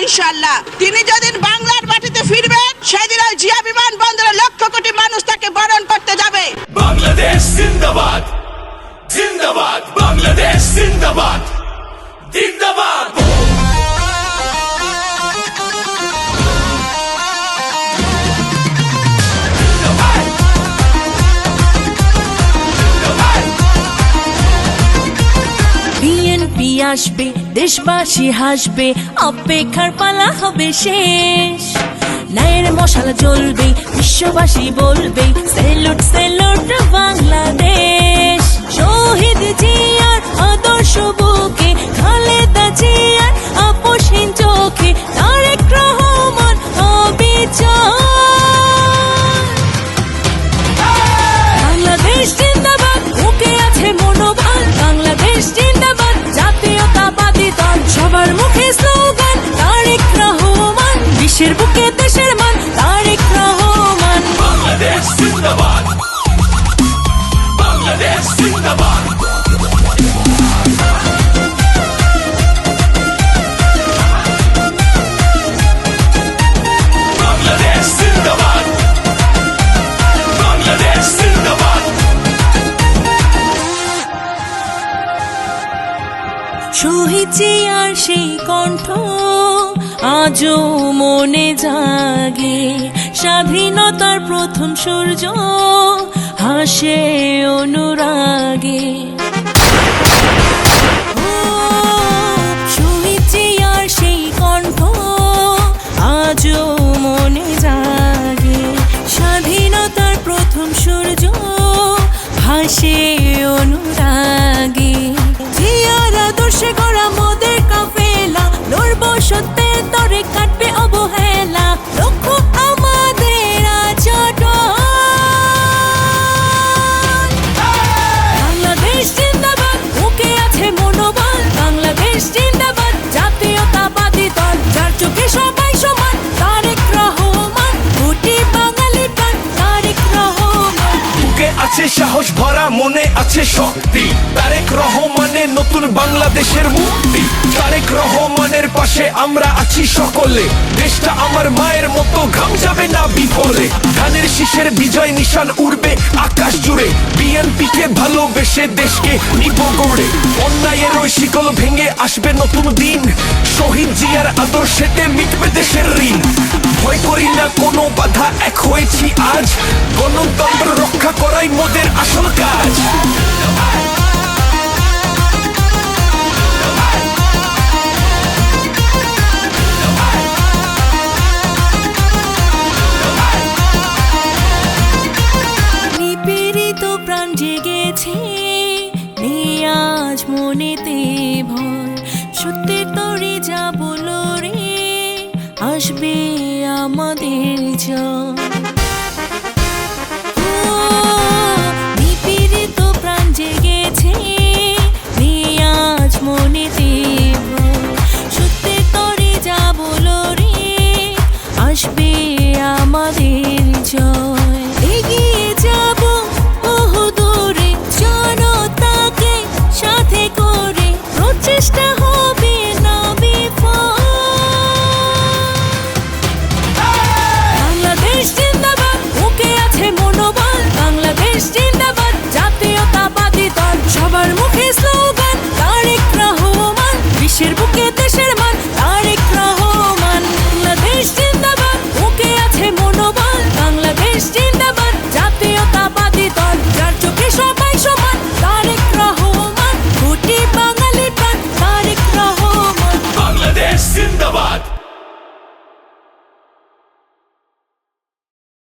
ইনশাআল্লাহ তিনি যেদিন বাংলার মাটিতে ফিরবেন সেদিন ওই জিয়া বিমানবন্দরে লক্ষ কোটি মানুষ তাকে বরণ করতে যাবে। বাংলাদেশ জিন্দাবাদ, জিন্দাবাদ, বাংলাদেশ জিন্দাবাদ, জিন্দাবাদ। বিএনপি আসবে, দেশবাসী হাসবে, অপেক্ষার পালা হবে শেষ। ন্যায়ের মশাল জ্বলবে, বিশ্ববাসী বলবে স্যালুট স্যালুট বাংলাদেশ। শহীদ জিয়ার আদর্শ বুকে, খালেদা জিয়ার আপোষহীন চোখে, তারেক রহমান অবিচার। বাংলাদেশ জিন্দাবাদ, বুকে আছে মনোবল, বাংলাদেশ জিন্দাবাদ, জাতীয়তাবাদী দল। সবার মুখে স্লোগান তারেক রহমান, বিশ্বের বুকে দেশের মান তারেক রহমান। বাংলাদেশ জিন্দাবাদ, বাংলাদেশ জিন্দাবাদ। বাংলাদেশ জিন্দাবাদ, বাংলাদেশ জিন্দাবাদ। শহীদ জিয়ার সেই কণ্ঠ আজও মনে জাগে, স্বাধীনতার প্রথম সূর্য হাসে অনুরাগে। শহীদ জিয়ার সেই কণ্ঠ আজও মনে জাগে, স্বাধীনতার প্রথম সূর্য হাসে অনুরাগে। জিয়ার আদর্শে গড়া মোদের কাফেলা, লড়ব সত্যের তরে, কাটবে অবহেলা, লক্ষ্য আমাদের আচরণ। বাংলাদেশ জিন্দাবাদ, বুকে আছে মনোবল, বাংলাদেশ জিন্দাবাদ, জাতীয়তাবাদী দল। যার চোখে সবাই সমান তারেক রহমান, কোটি বাঙালি প্রাণ তারেক রহমান। বুকে আছে সাহস ভরা, মনে আছে শক্তি, তারেক রহমানের নতুন বাংলাদেশের মুক্তি। তারেক রহমানের পাশে আমরা আছি সকলে, দেশটা আমার মায়ের মতো, ঘাম যাবে না বিফলে। ধানের শীষের বিজয় নিশান উড়বে আকাশ জুড়ে, বিএনপি কে ভালোবেসে দেশকে নিব গড়ে। অন্যায়ের ওই শিকল ভেঙে আসবে নতুন দিন, শহীদ জিয়ার আদর্শেতে মিটবে দেশের ঋণ। ভয় করি না কোনো বাধা, এক হয়েছি আজ, গণতন্ত্র রক্ষা করাই মোদের আসল কাজ। নিপীড়িত প্রাণ জেগেছে, নেই আজ মনেতে ভয়, সত্যের তরে যাব লড়ে, আসবে আমাদের জয়। নিপীড়িত প্রাণ জেগেছে, নেই আজ মনেতে ভয়, সত্যের তরে যাব লড়ে, আসবে আমাদের জয়। এগিয়ে যাব বহু দূরে, জনতাকে সাথে করে, প্রচেষ্টা হবে না বিফল। বাংলাদেশ জিন্দাবাদ, বুকে আছে মনোবল, বাংলাদেশ জিন্দাবাদ, জাতীয়তাবাদী দল। সবার মুখে স্লোগান তারেক রহমান, বিশ্বের বুকে দেশের মান।